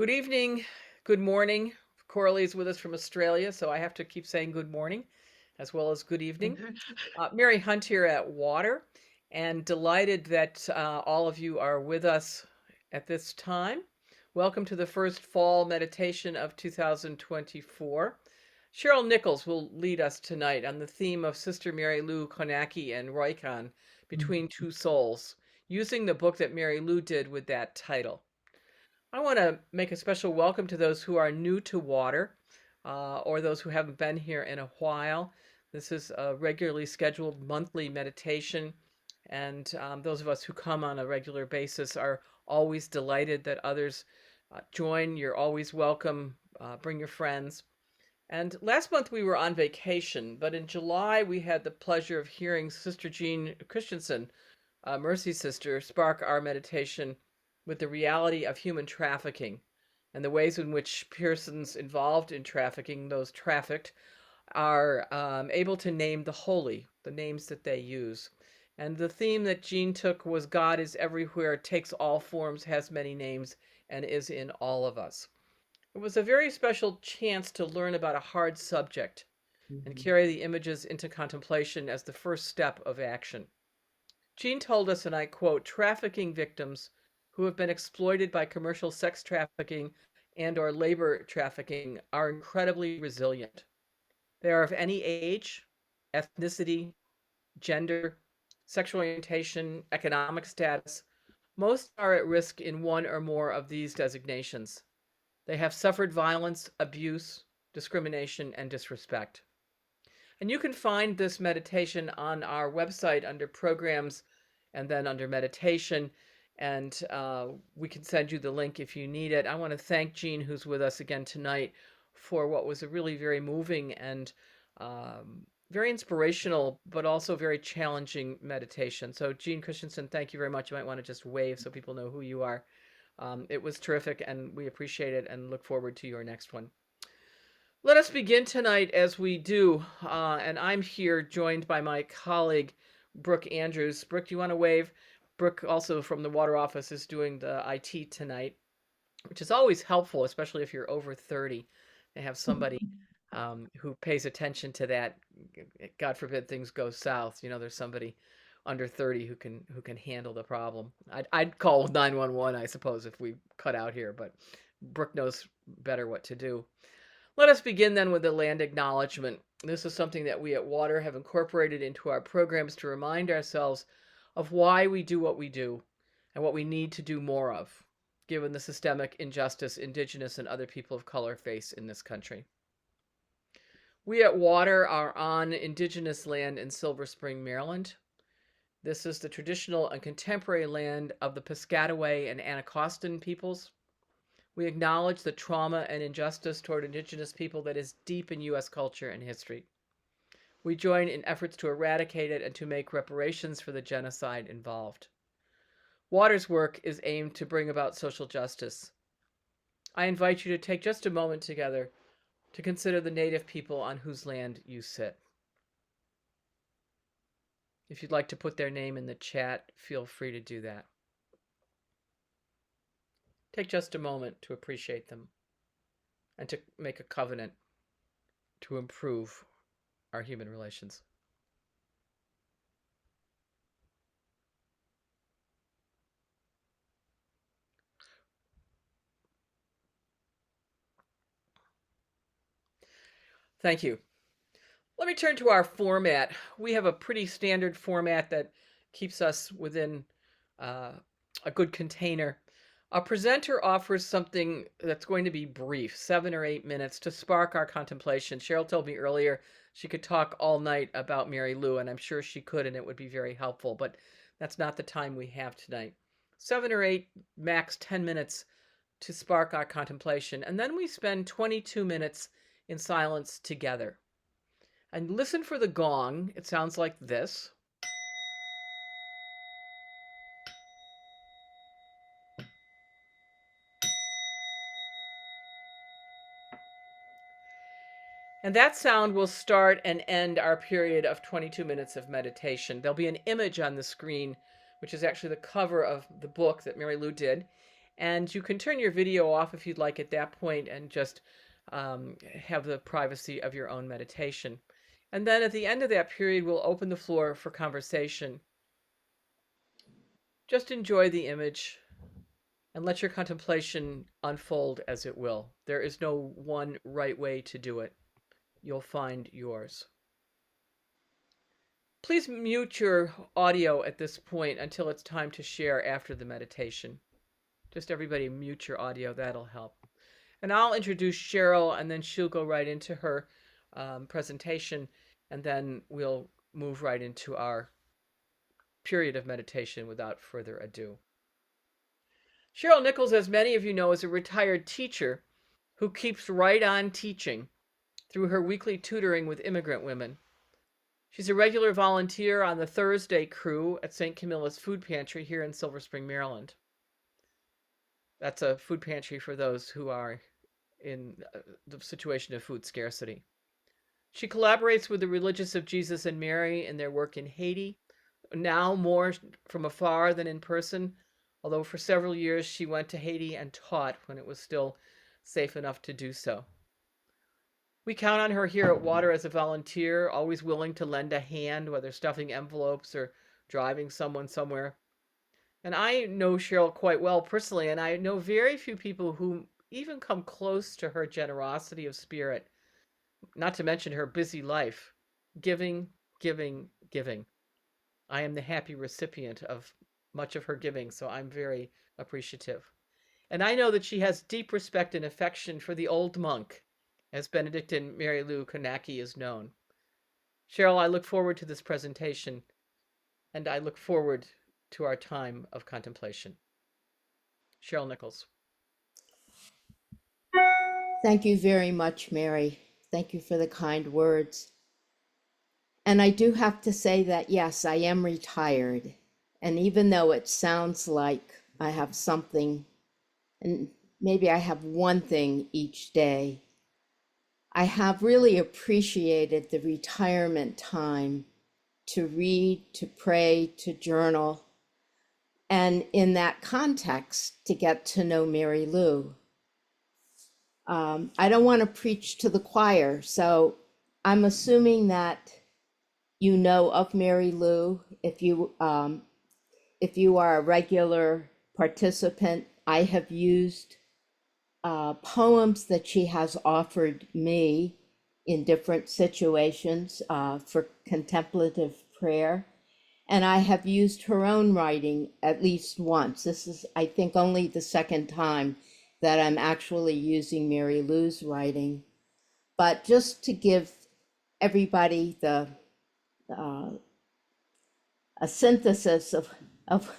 Good evening, good morning. Coralie is with us from Australia, so I have to keep saying good morning as well as good evening. Mary Hunt here at Water, and delighted that all of you are with us at this time. Welcome to the first fall meditation of 2024. Cheryl Nichols will lead us tonight on the theme of Sister Mary Lou Kownacki and Roykan, Between Two Souls, using the book that Mary Lou did with that title. I want to make a special welcome to those who are new to water or those who haven't been here in a while. This is a regularly scheduled monthly meditation, and those of us who come on a regular basis are always delighted that others join. You're always welcome. Bring your friends. And last month we were on vacation, but in July we had the pleasure of hearing Sister Jean Christensen, Mercy Sister, spark our meditation with the reality of human trafficking and the ways in which persons involved in trafficking, those trafficked, are able to name the holy, the names that they use. And the theme that Jean took was God is everywhere, takes all forms, has many names, and is in all of us. It was a very special chance to learn about a hard subject and carry the images into contemplation as the first step of action. Jean told us, and I quote, trafficking victims who have been exploited by commercial sex trafficking and or labor trafficking are incredibly resilient. They are of any age, ethnicity, gender, sexual orientation, economic status. Most are at risk in one or more of these designations. They have suffered violence, abuse, discrimination, and disrespect. And you can find this meditation on our website under programs and then under meditation. And we can send you the link if you need it. I want to thank Jean, who's with us again tonight, for what was a really very moving and very inspirational, but also very challenging meditation. So, Jean Christensen, thank you very much. You might want to just wave so people know who you are. It was terrific, and we appreciate it and look forward to your next one. Let us begin tonight as we do, and I'm here joined by my colleague, Brooke Andrews. Brooke, do you want to wave? Brooke, also from the Water Office, is doing the IT tonight, which is always helpful, especially if you're over 30, to have somebody who pays attention to that. God forbid things go south. There's somebody under 30 who can handle the problem. I'd call 911, I suppose, if we cut out here, but Brooke knows better what to do. Let us begin then with the land acknowledgement. This is something that we at Water have incorporated into our programs to remind ourselves of why we do what we do and what we need to do more of, given the systemic injustice Indigenous and other people of color face in this country. We at Water are on Indigenous land in Silver Spring, Maryland. This is the traditional and contemporary land of the Piscataway and Anacostan peoples. We acknowledge the trauma and injustice toward Indigenous people that is deep in U.S. culture and history. We join in efforts to eradicate it and to make reparations for the genocide involved. Water's work is aimed to bring about social justice. I invite you to take just a moment together to consider the Native people on whose land you sit. If you'd like to put their name in the chat, feel free to do that. Take just a moment to appreciate them and to make a covenant to improve our human relations. Thank you. Let me turn to our format. We have a pretty standard format that keeps us within a good container. A presenter offers something that's going to be brief, 7 or 8 minutes, to spark our contemplation. Cheryl told me earlier she could talk all night about Mary Lou, and I'm sure she could, and it would be very helpful, but that's not the time we have tonight. 7 or 8, max 10 minutes to spark our contemplation, and then we spend 22 minutes in silence together. And listen for the gong. It sounds like this. And that sound will start and end our period of 22 minutes of meditation. There'll be an image on the screen, which is actually the cover of the book that Mary Lou did. And you can turn your video off if you'd like at that point and just have the privacy of your own meditation. And then at the end of that period, we'll open the floor for conversation. Just enjoy the image and let your contemplation unfold as it will. There is no one right way to do it. You'll find yours. Please mute your audio at this point until it's time to share after the meditation. Just everybody mute your audio, that'll help. And I'll introduce Cheryl, and then she'll go right into her presentation, and then we'll move right into our period of meditation without further ado. Cheryl Nichols, as many of you know, is a retired teacher who keeps right on teaching through her weekly tutoring with immigrant women. She's a regular volunteer on the Thursday crew at St. Camilla's Food Pantry here in Silver Spring, Maryland. That's a food pantry for those who are in the situation of food scarcity. She collaborates with the Religious of Jesus and Mary in their work in Haiti, now more from afar than in person, although for several years she went to Haiti and taught when it was still safe enough to do so. We count on her here at Water as a volunteer, always willing to lend a hand, whether stuffing envelopes or driving someone somewhere. And I know Cheryl quite well personally, and I know very few people who even come close to her generosity of spirit, not to mention her busy life. Giving, giving, giving. I am the happy recipient of much of her giving, so I'm very appreciative. And I know that she has deep respect and affection for the old monk, as Benedictine Mary Lou Kownacki is known. Cheryl, I look forward to this presentation, and I look forward to our time of contemplation. Cheryl Nichols. Thank you very much, Mary. Thank you for the kind words. And I do have to say that, yes, I am retired. And even though it sounds like I have something, and maybe I have one thing each day, I have really appreciated the retirement time to read, to pray, to journal, and in that context, to get to know Mary Lou. I don't want to preach to the choir, so I'm assuming that you know of Mary Lou. If you are a regular participant, I have used poems that she has offered me in different situations for contemplative prayer. And I have used her own writing at least once. This is, I think, only the second time that I'm actually using Mary Lou's writing. But just to give everybody a synthesis of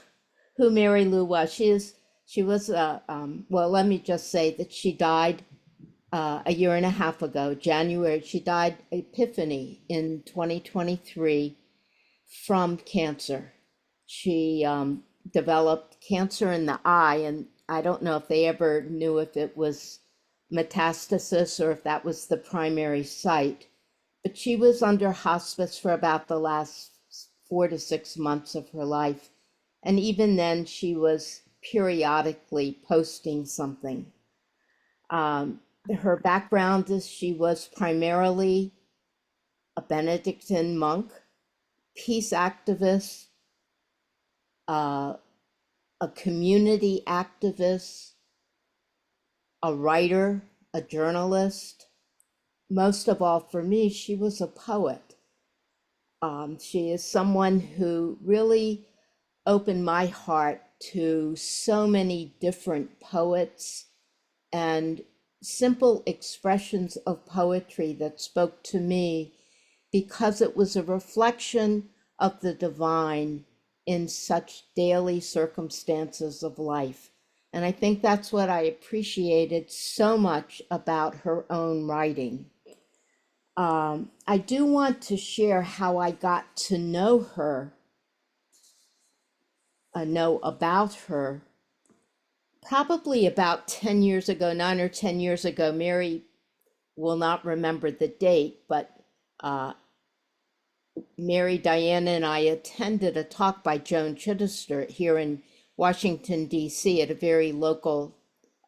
who Mary Lou was. She was, well, let me just say that she died a year and a half ago, January. She died Epiphany in 2023 from cancer. She developed cancer in the eye, and I don't know if they ever knew if it was metastasis or if that was the primary site, but she was under hospice for about the last 4 to 6 months of her life. And even then she was periodically posting something. Her background is she was primarily a Benedictine monk, peace activist, a community activist, a writer, a journalist. Most of all, for me, she was a poet. She is someone who really opened my heart to so many different poets and simple expressions of poetry that spoke to me because it was a reflection of the divine in such daily circumstances of life. And I think that's what I appreciated so much about her own writing. I do want to share how I got to know her, know about her. Probably about 10 years ago, 9 or 10 years ago, Mary will not remember the date, but Mary, Diana, and I attended a talk by Joan Chittister here in Washington, D.C., at a very local,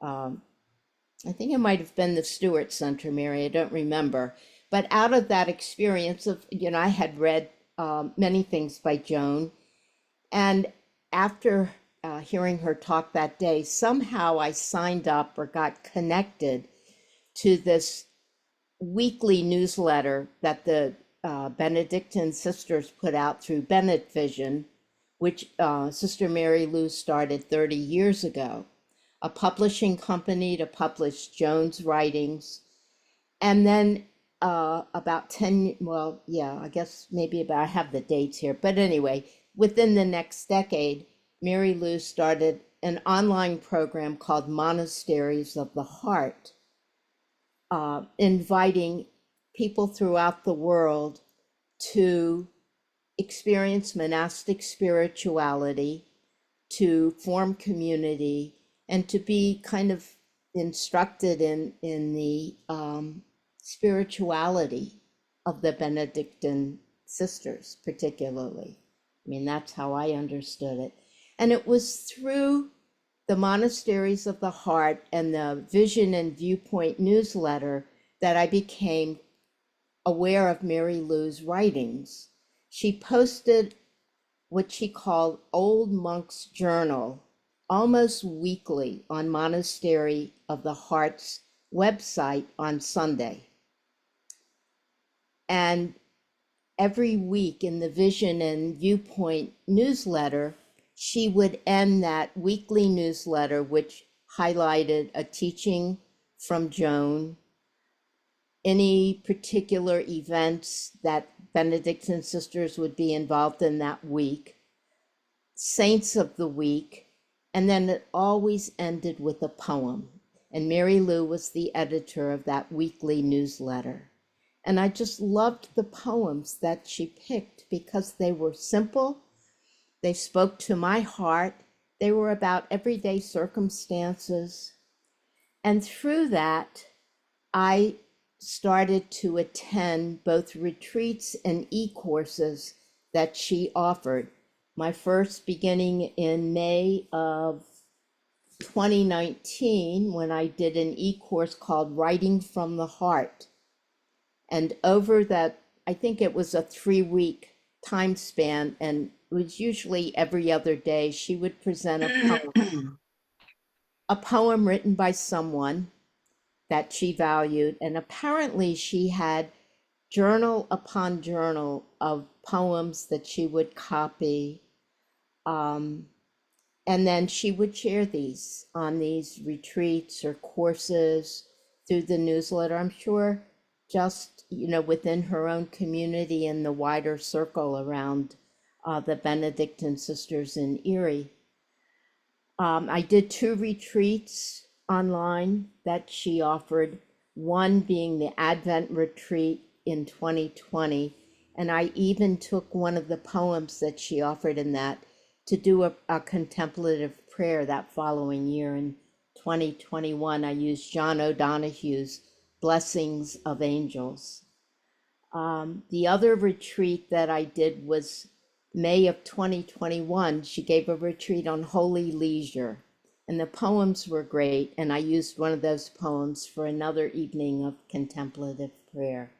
um, I think it might have been the Stewart Center, Mary, I don't remember. But out of that experience of, I had read many things by Joan. And after hearing her talk that day, somehow I signed up or got connected to this weekly newsletter that the Benedictine sisters put out through Bennett Vision, which Sister Mary Lou started 30 years ago, a publishing company to publish Joan's writings. And then about 10, well, yeah, I guess maybe about, I have the dates here, but anyway, within the next decade, Mary Lou started an online program called Monasteries of the Heart, inviting people throughout the world to experience monastic spirituality, to form community, and to be kind of instructed in the spirituality of the Benedictine sisters, particularly. I mean, that's how I understood it. And it was through the Monasteries of the Heart and the Vision and Viewpoint newsletter that I became aware of Mary Lou's writings. She posted what she called Old Monk's Journal almost weekly on Monastery of the Heart's website on Sunday. And every week in the Vision and Viewpoint newsletter, she would end that weekly newsletter, which highlighted a teaching from Joan, any particular events that Benedictine sisters would be involved in that week, saints of the week, and then it always ended with a poem. And Mary Lou was the editor of that weekly newsletter. And I just loved the poems that she picked because they were simple, they spoke to my heart, they were about everyday circumstances. And through that, I started to attend both retreats and e-courses that she offered. My first beginning in May of 2019, when I did an e-course called Writing from the Heart. And over that, I think it was a 3-week time span, and it was usually every other day, she would present a poem written by someone that she valued. And apparently she had journal upon journal of poems that she would copy. And then she would share these on these retreats or courses through the newsletter. I'm sure just, within her own community and the wider circle around the Benedictine sisters in Erie. I did 2 retreats online that she offered, one being the Advent retreat in 2020. And I even took one of the poems that she offered in that to do a contemplative prayer that following year. In 2021, I used John O'Donohue's Blessings of Angels. The other retreat that I did was May of 2021. She gave a retreat on holy leisure, and the poems were great. And I used one of those poems for another evening of contemplative prayer.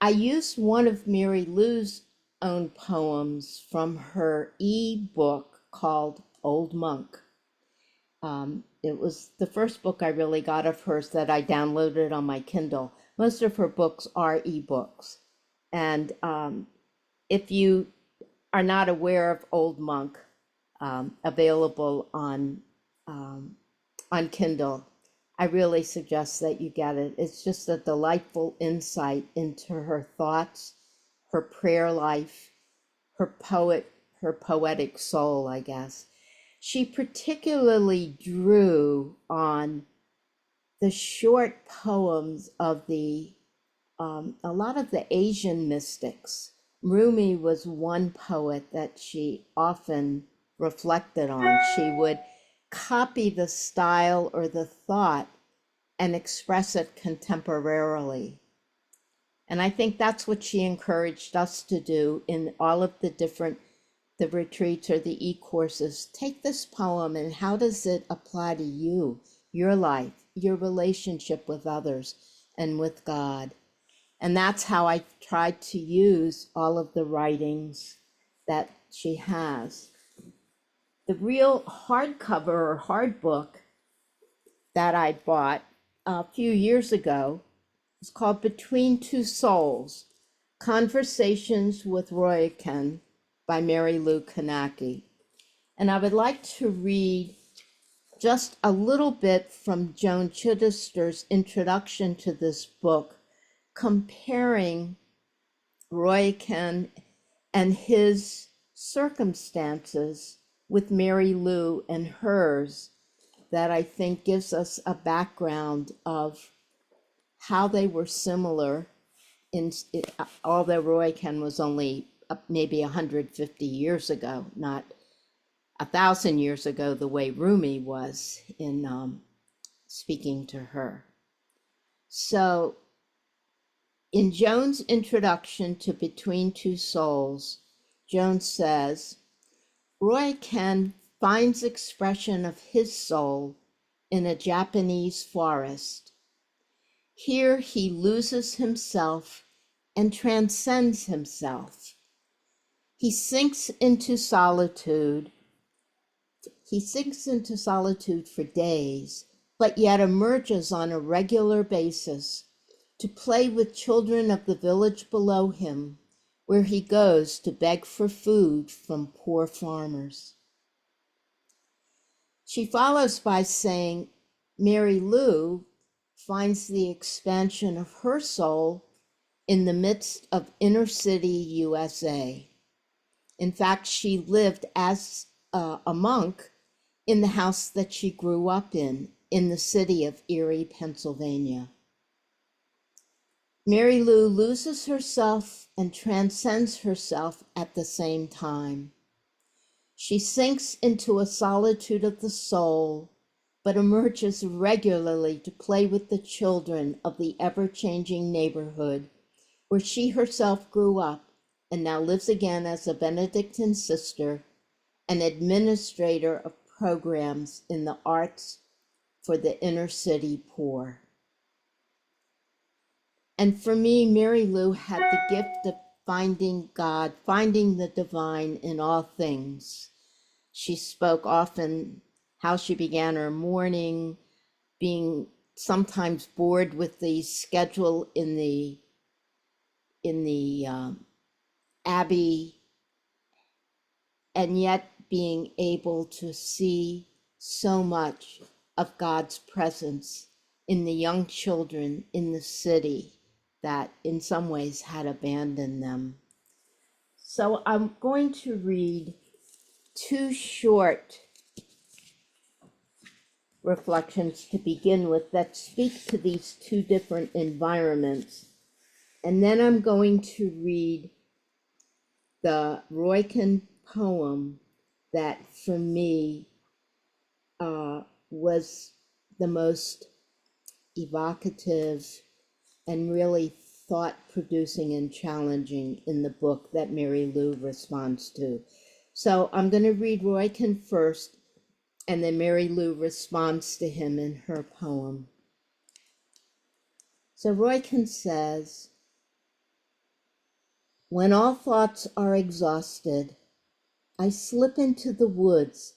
I used one of Mary Lou's own poems from her e-book called Old Monk. It was the first book I really got of hers that I downloaded on my Kindle. Most of her books are e-books. And if you are not aware of Old Monk, available on Kindle, I really suggest that you get it. It's just a delightful insight into her thoughts, her prayer life, her poetic soul, I guess. She particularly drew on the short poems of a lot of the Asian mystics. Rumi was one poet that she often reflected on. She would copy the style or the thought and express it contemporarily. And I think that's what she encouraged us to do in all of the different the retreats or the e-courses, take this poem and how does it apply to you, your life, your relationship with others and with God? And that's how I tried to use all of the writings that she has. The real hardcover or hard book that I bought a few years ago is called Between Two Souls, Conversations with Roykan by Mary Lou Kownacki. And I would like to read just a little bit from Joan Chittister's introduction to this book, comparing Roykan and his circumstances with Mary Lou and hers, that I think gives us a background of how they were similar in although Roykan was only maybe 150 years ago, not 1,000 years ago, the way Rumi was in speaking to her. So in Joan's introduction to Between Two Souls, Joan says, Roykan finds expression of his soul in a Japanese forest. Here he loses himself and transcends himself. He sinks into solitude. He sinks into solitude for days, but yet emerges on a regular basis to play with children of the village below him, where he goes to beg for food from poor farmers. She follows by saying, Mary Lou finds the expansion of her soul in the midst of inner city USA. In fact, she lived as a monk in the house that she grew up in the city of Erie, Pennsylvania. Mary Lou loses herself and transcends herself at the same time. She sinks into a solitude of the soul, but emerges regularly to play with the children of the ever-changing neighborhood where she herself grew up and now lives again as a Benedictine sister and administrator of programs in the arts for the inner city poor. And for me, Mary Lou had the gift of finding God, finding the divine in all things. She spoke often how she began her morning, being sometimes bored with the schedule in the abbey, and yet being able to see so much of God's presence in the young children in the city that in some ways had abandoned them. So I'm going to read two short reflections to begin with that speak to these two different environments. And then I'm going to read the Roykan poem that for me was the most evocative and really thought-producing and challenging in the book that Mary Lou responds to. So I'm going to read Roykan first, and then Mary Lou responds to him in her poem. So Roykan says, when all thoughts are exhausted, I slip into the woods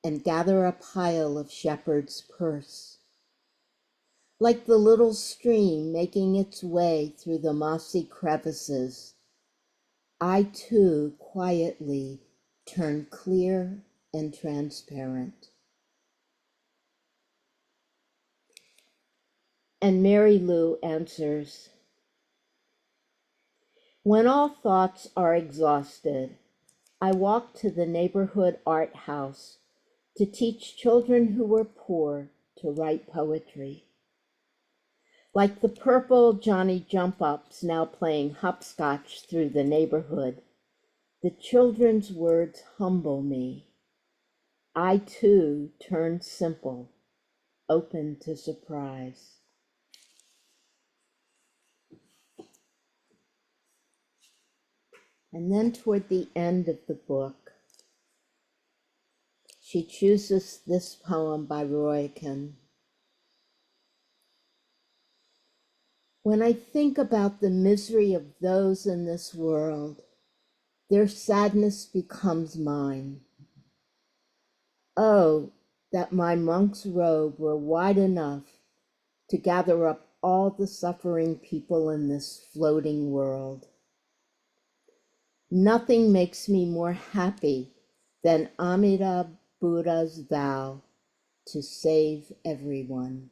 and gather a pile of shepherd's purse. Like the little stream making its way through the mossy crevices, I too quietly turn clear and transparent. And Mary Lou answers, when all thoughts are exhausted, I walk to the neighborhood art house to teach children who were poor to write poetry. Like the purple Johnny Jump-Ups now playing hopscotch through the neighborhood, the children's words humble me. I too turn simple, open to surprise. And then toward the end of the book, She chooses this poem by Roykan. When I think about the misery of those in this world, their sadness becomes mine. Oh, that my monk's robe were wide enough to gather up all the suffering people in this floating world. Nothing makes me more happy than Amida Buddha's vow to save everyone.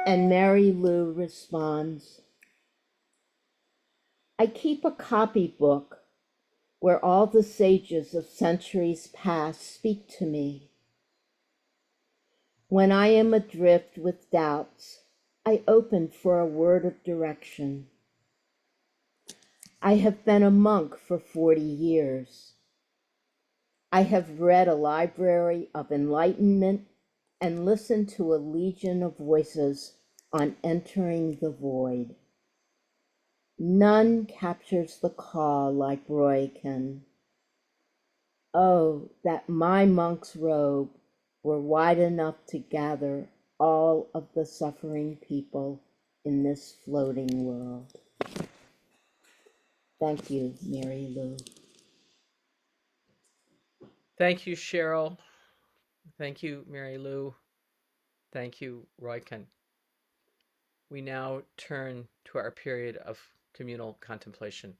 And Mary Lou responds, I keep a copybook where all the sages of centuries past speak to me. When I am adrift with doubts, I open for a word of direction. I have been a monk for 40 years. I have read a library of enlightenment and listened to a legion of voices on entering the void. None captures the call like Roykan. Oh, that my monk's robe were wide enough to gather all of the suffering people in this floating world. Thank you, Mary Lou. Thank you, Cheryl. Thank you, Mary Lou. Thank you, Roykan. We now turn to our period of communal contemplation.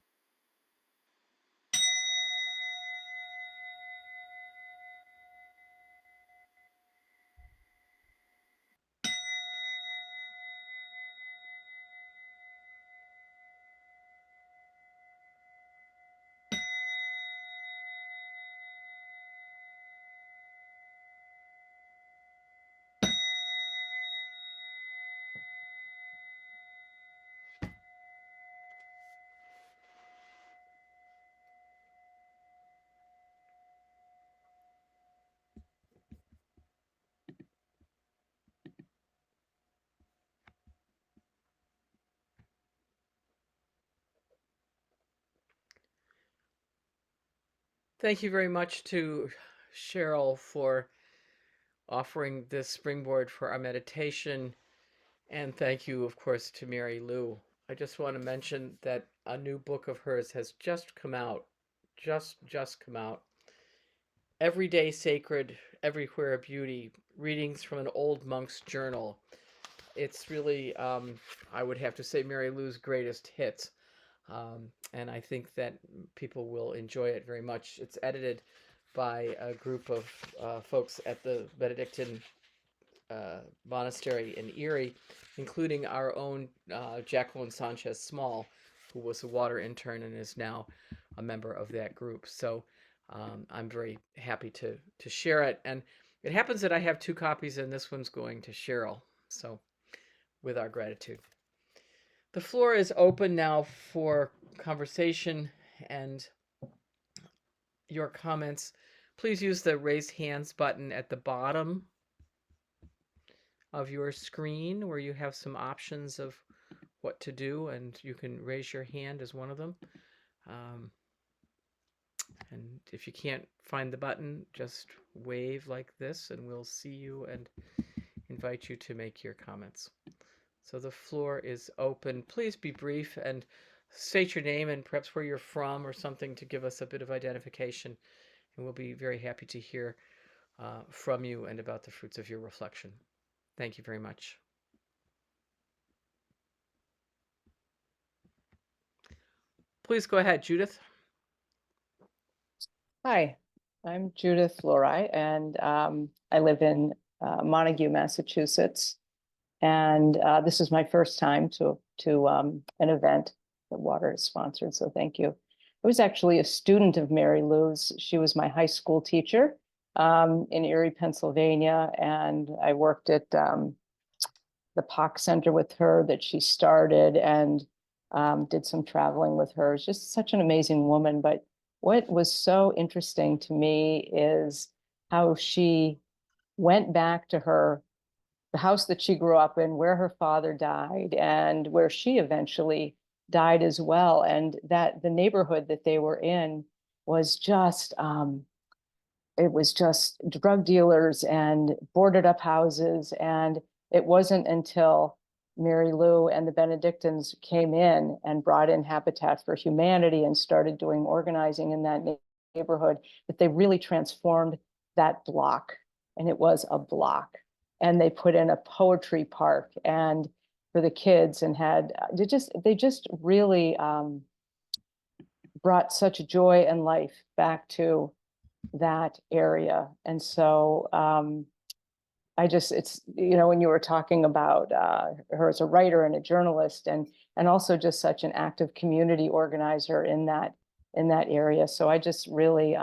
Thank you very much to Cheryl for offering this springboard for our meditation. And thank you, of course, to Mary Lou. I just want to mention that a new book of hers has just come out. Just come out. Everyday Sacred, Everywhere Beauty, readings from an old monk's journal. It's really, I would have to say, Mary Lou's greatest hits. And I think that people will enjoy it very much. It's edited by a group of folks at the Benedictine Monastery in Erie, including our own Jacqueline Sanchez Small, who was a water intern and is now a member of that group. So I'm very happy to share it. And it happens that I have 2 copies, and this one's going to Cheryl. So with our gratitude. The floor is open now for conversation and your comments. Please use the raise hands button at the bottom of your screen where you have some options of what to do, and you can raise your hand as one of them. And if you can't find the button, just wave like this and we'll see you and invite you to make your comments. So the floor is open. Please be brief and state your name and perhaps where you're from or something to give us a bit of identification. And we'll be very happy to hear from you and about the fruits of your reflection. Thank you very much. Please go ahead, Judith. Hi, I'm Judith Lorai, and I live in Montague, Massachusetts. And this is my first time to an event that Water is sponsored, so thank you. I was actually a student of Mary Lou's. She was my high school teacher in Erie, Pennsylvania, and I worked at the POC Center with her that she started and did some traveling with her. She's just such an amazing woman. But what was so interesting to me is how she went back to the house that she grew up in, where her father died, and where she eventually died as well. And that the neighborhood that they were in was just, it was just drug dealers and boarded up houses. And it wasn't until Mary Lou and the Benedictines came in and brought in Habitat for Humanity and started doing organizing in that neighborhood that they really transformed that block. And it was a block. And they put in a poetry park and for the kids and had, they just really brought such joy and life back to that area. And so it's, when you were talking about her as a writer and a journalist and also just such an active community organizer in that area. So I just really,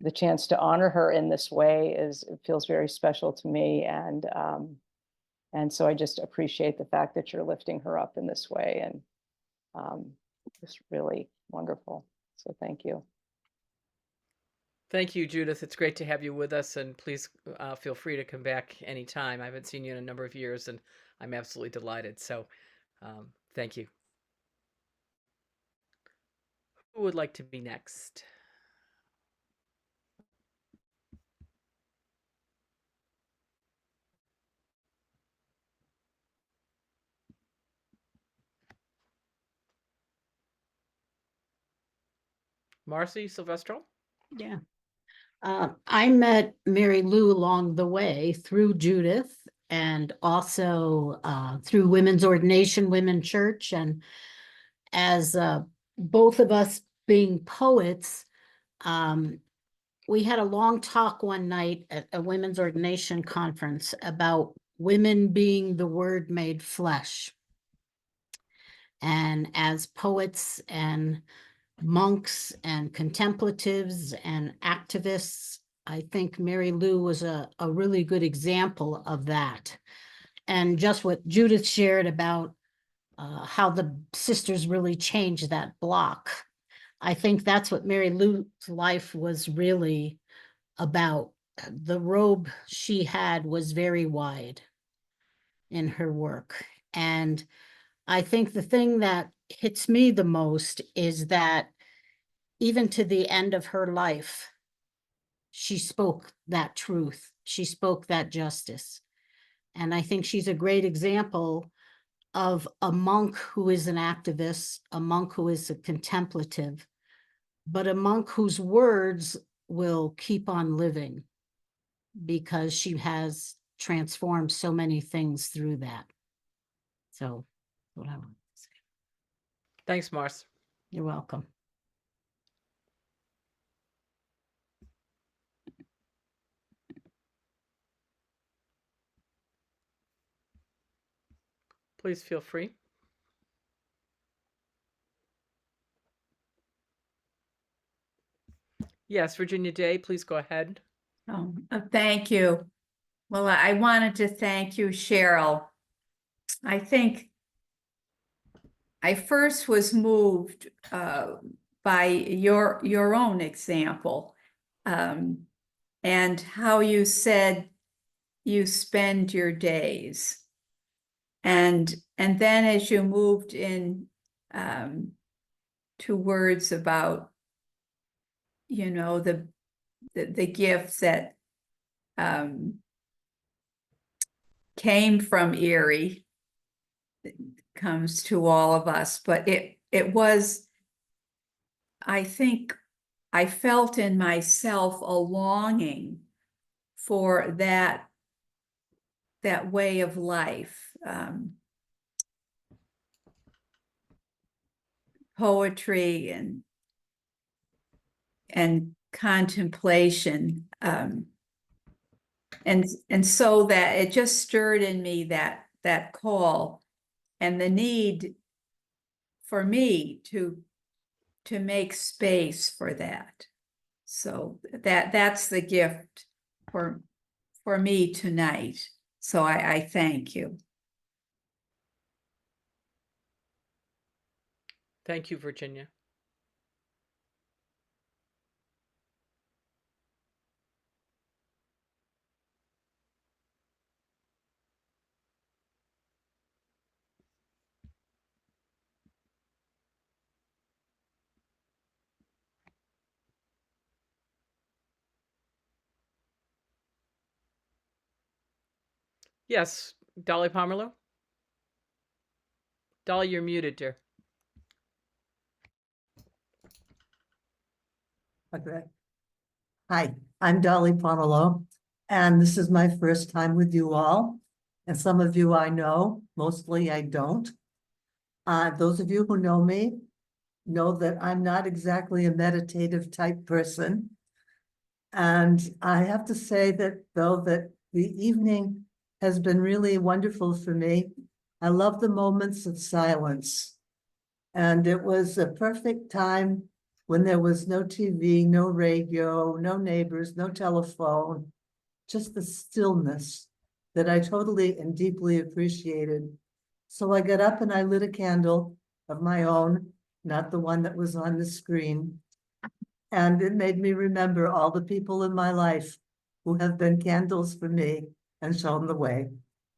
the chance to honor her in this way it feels very special to me. And so I just appreciate the fact that you're lifting her up in this way and just really wonderful. So thank you. Thank you, Judith. It's great to have you with us, and please feel free to come back anytime. I haven't seen you in a number of years, and I'm absolutely delighted. So thank you. Who would like to be next? Marcy Silvestro? Yeah. I met Mary Lou along the way through Judith and also through Women's Ordination, Women Church. And as both of us being poets, we had a long talk one night at a Women's Ordination conference about women being the Word made flesh. And as poets and monks and contemplatives and activists, I think Mary Lou was a really good example of that. And just what Judith shared about how the sisters really changed that block. I think that's what Mary Lou's life was really about. The robe she had was very wide in her work. And I think the thing that hits me the most is that even to the end of her life, she spoke that truth. She spoke that justice. And I think she's a great example of a monk who is an activist, a monk who is a contemplative, but a monk whose words will keep on living because she has transformed so many things through that. So what I want to say. Thanks, Mars. You're welcome. Please feel free. Yes, Virginia Day, please go ahead. Oh, thank you. Well, I wanted to thank you, Cheryl. I think I first was moved by your own example and how you said you spend your days. And then as you moved in to words about, the gift that came from Erie, it comes to all of us, but it was, I think I felt in myself a longing for that way of life. Poetry and contemplation. And so that it just stirred in me that call and the need for me to make space for that. So that's the gift for me tonight. So I thank you. Thank you, Virginia. Yes, Dolly Pomerleau? Dolly, you're muted, dear. Okay. Hi, I'm Dolly Pomelo, and this is my first time with you all. And some of you I know, mostly I don't. Those of you who know me know that I'm not exactly a meditative type person. And I have to say that though that the evening has been really wonderful for me. I love the moments of silence. And it was a perfect time when there was no TV, no radio, no neighbors, no telephone, just the stillness that I totally and deeply appreciated. So I got up and I lit a candle of my own, not the one that was on the screen. And it made me remember all the people in my life who have been candles for me and shown the way,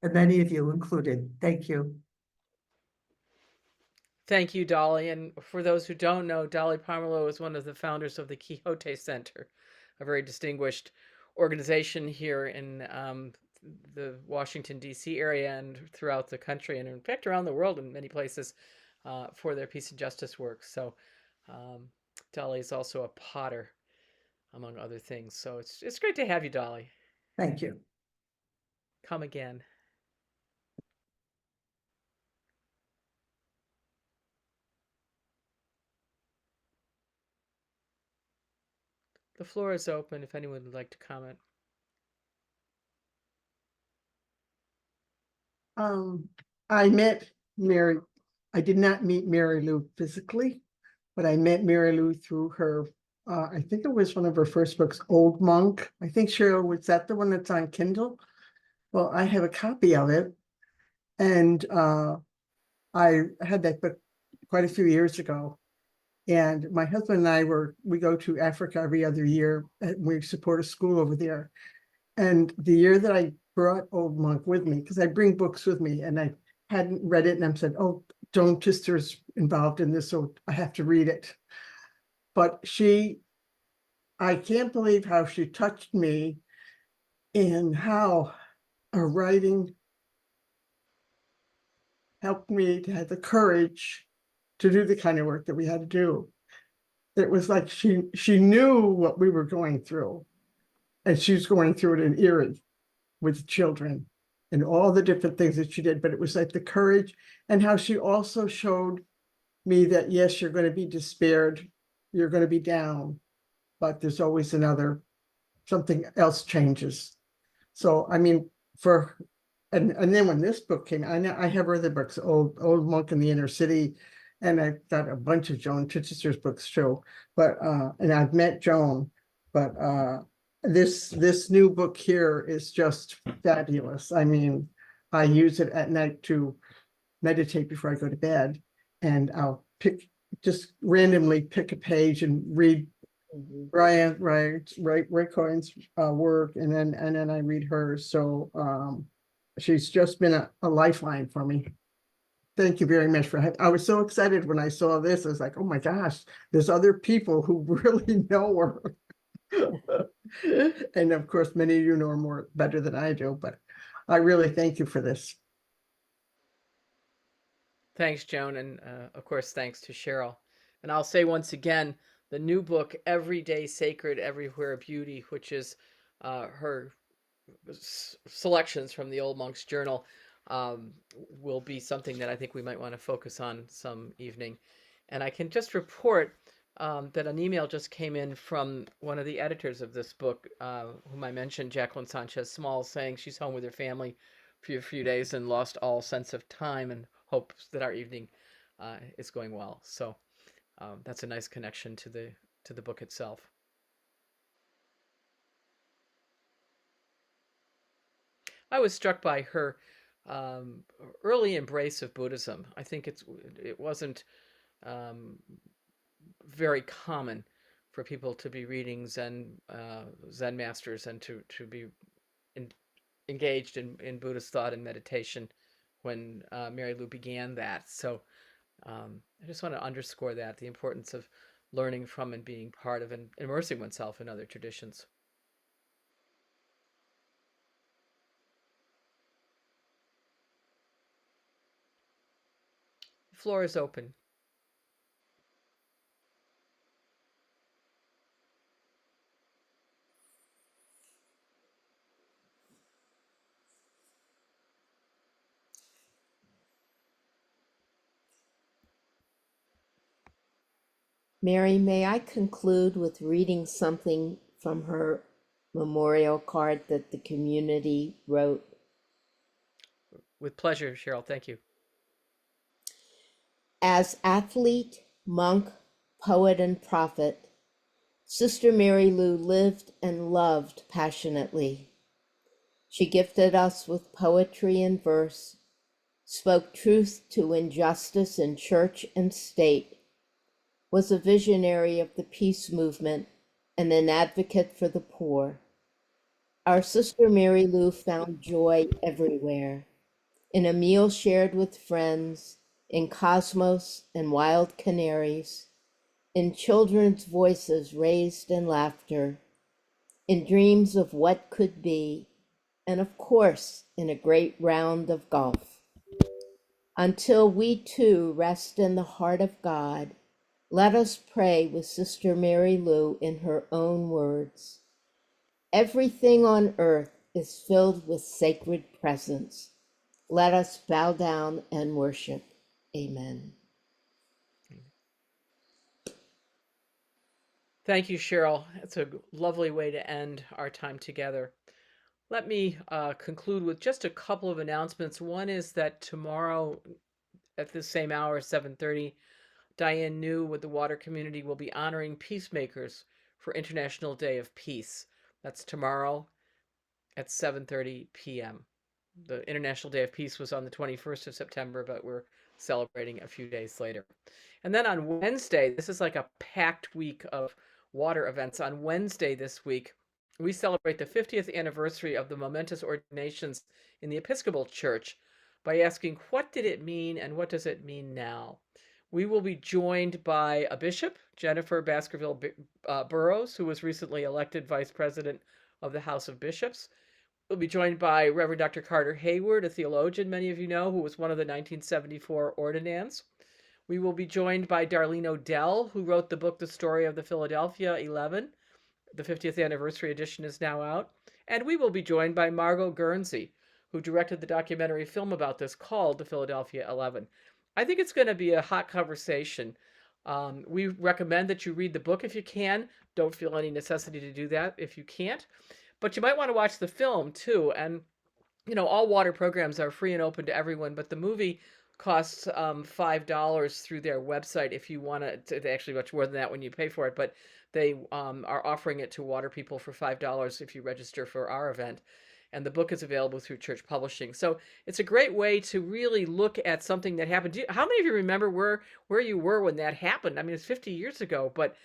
and many of you included. Thank you. Thank you, Dolly. And for those who don't know, Dolly Pomerleau is one of the founders of the Quixote Center, a very distinguished organization here in the Washington, D.C. area and throughout the country, and in fact around the world in many places, for their peace and justice work. So Dolly is also a potter, among other things. So it's great to have you, Dolly. Thank you. Come again. The floor is open if anyone would like to comment. I met Mary, I did not meet Mary Lou physically, but I met Mary Lou through her, I think it was one of her first books, Old Monk. I think, Cheryl, was that the one that's on Kindle? Well, I have a copy of it. And I had that book quite a few years ago. And my husband and I we go to Africa every other year, and we support a school over there. And the year that I brought Old Monk with me, because I bring books with me, and I hadn't read it, and I said, oh, Joan Chister's involved in this, so I have to read it. But I can't believe how she touched me in how her writing helped me to have the courage to do the kind of work that we had to do. It was like she knew what we were going through, and she was going through it in Erie with children and all the different things that she did. But it was like the courage, and how she also showed me that, yes, you're going to be despaired, you're going to be down, but there's always something else changes. So, I mean, and then when this book came, I have other books, Old Monk in the Inner City, and I've got a bunch of Joan Chichester's books too. But and I've met Joan, but this new book here is just fabulous. I mean, I use it at night to meditate before I go to bed, and I'll just randomly pick a page and read Ray Cohen's work, and then I read hers. So she's just been a lifeline for me. Thank you very much I was so excited when I saw this. I was like, oh my gosh, there's other people who really know her. And of course, many of you know her better than I do, but I really thank you for this. Thanks, Joan, and of course, thanks to Cheryl. And I'll say once again, the new book, Everyday Sacred, Everywhere Beauty, which is her selections from the Old Monk's Journal, will be something that I think we might want to focus on some evening. And I can just report that an email just came in from one of the editors of this book, whom I mentioned, Jacqueline Sanchez Small, saying she's home with her family for a few days and lost all sense of time, and hopes that our evening is going well. So that's a nice connection to the book itself. I was struck by her early embrace of Buddhism. I think it wasn't very common for people to be reading Zen masters and to be engaged in Buddhist thought and meditation when Mary Lou began that. So I just want to underscore that, the importance of learning from and being part of and immersing oneself in other traditions. floor is open. Mary, may I conclude with reading something from her memorial card that the community wrote? With pleasure, Cheryl. Thank you. As athlete, monk, poet, and prophet, Sister Mary Lou lived and loved passionately. She gifted us with poetry and verse, spoke truth to injustice in church and state, was a visionary of the peace movement and an advocate for the poor. Our Sister Mary Lou found joy everywhere, in a meal shared with friends, in cosmos and wild canaries, in children's voices raised in laughter, in dreams of what could be, and of course, in a great round of golf. Until we too rest in the heart of God, let us pray with Sister Mary Lou in her own words. Everything on earth is filled with sacred presence. Let us bow down and worship. Amen. Thank you, Cheryl. It's a lovely way to end our time together. Let me conclude with just a couple of announcements. One is that tomorrow at the same hour, 7:30, Diane New with the Water Community will be honoring peacemakers for International Day of Peace. That's tomorrow at 7:30 p.m. The International Day of Peace was on the 21st of September, but we're celebrating a few days later. And then on Wednesday, this is like a packed week of water events. On Wednesday this week, we celebrate the 50th anniversary of the momentous ordinations in the Episcopal Church by asking, what did it mean and what does it mean now? We will be joined by a bishop, Jennifer Baskerville Burrows, who was recently elected vice president of the House of Bishops. We'll be joined by Reverend Dr. Carter Hayward, a theologian many of you know, who was one of the 1974 ordinands. We will be joined by Darlene Odell, who wrote the book The Story of the Philadelphia 11. The 50th anniversary edition is now out. And we will be joined by Margot Guernsey, who directed the documentary film about this called The Philadelphia 11. I think it's going to be a hot conversation. We recommend that you read the book if you can. Don't feel any necessity to do that if you can't. But you might want to watch the film too. And, you know, all water programs are free and open to everyone, but the movie costs $5 through their website if you want to, actually much more than that when you pay for it, but they are offering it to water people for $5 if you register for our event. And the book is available through Church Publishing. So it's a great way to really look at something that happened. How many of you remember where you were when that happened? I mean, it's 50 years ago, but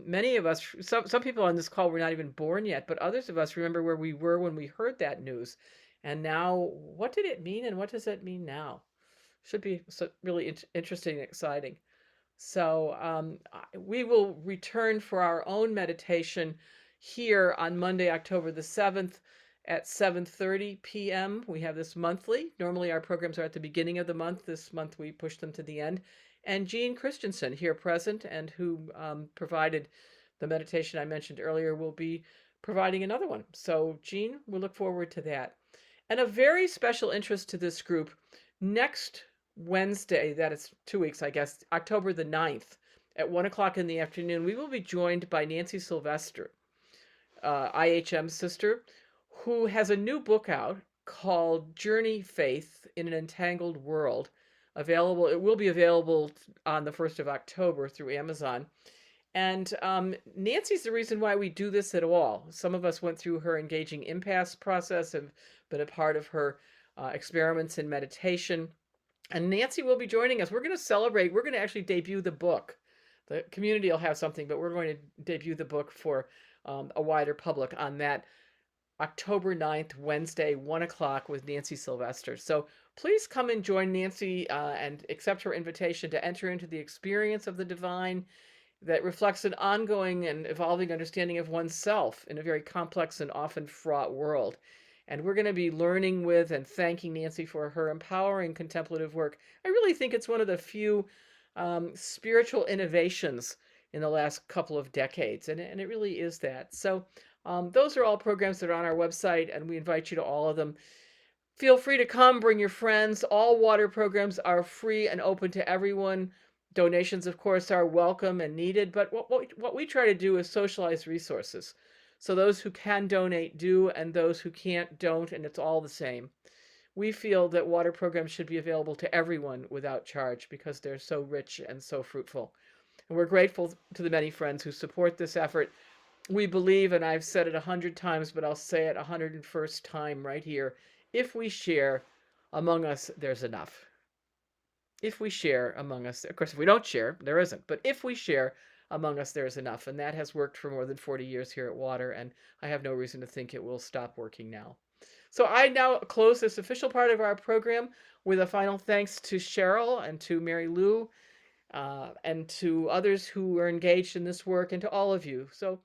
many of us, some people on this call were not even born yet, but others of us remember where we were when we heard that news. And now, what did it mean and what does it mean now? Should be really interesting and exciting. So we will return for our own meditation here on Monday, October the 7th at 7:30 p.m. We have this monthly. Normally our programs are at the beginning of the month. This month we push them to the end. And Jean Christensen, here present and who provided the meditation I mentioned earlier, will be providing another one. So Jean, we look forward to that. And a very special interest to this group, next Wednesday, that is 2 weeks, I guess, October the 9th at 1 o'clock in the afternoon, we will be joined by Nancy Sylvester, IHM sister, who has a new book out called Journey Faith in an Entangled World. Available, it will be available on the 1st of October through Amazon. And Nancy's the reason why we do this at all. Some of us went through her engaging impasse process, have been a part of her experiments in meditation. And Nancy will be joining us. We're going to celebrate. We're going to actually debut the book. The community will have something, but we're going to debut the book for a wider public on that October 9th, Wednesday, 1 o'clock with Nancy Sylvester. So please come and join Nancy and accept her invitation to enter into the experience of the divine that reflects an ongoing and evolving understanding of oneself in a very complex and often fraught world. And we're going to be learning with and thanking Nancy for her empowering contemplative work. I really think it's one of the few spiritual innovations in the last couple of decades, and it really is that. So those are all programs that are on our website, and we invite you to all of them. Feel free to come, bring your friends. All water programs are free and open to everyone. Donations, of course, are welcome and needed, but what we try to do is socialize resources. So those who can donate do, and those who can't don't, and it's all the same. We feel that water programs should be available to everyone without charge because they're so rich and so fruitful. And we're grateful to the many friends who support this effort. We believe, and I've said it 100 times, but I'll say it 101st time right here, if we share among us, there's enough. If we share among us, of course, if we don't share, there isn't. But if we share among us, there's enough. And that has worked for more than 40 years here at Water, and I have no reason to think it will stop working now. So I now close this official part of our program with a final thanks to Cheryl and to Mary Lou and to others who are engaged in this work and to all of you. So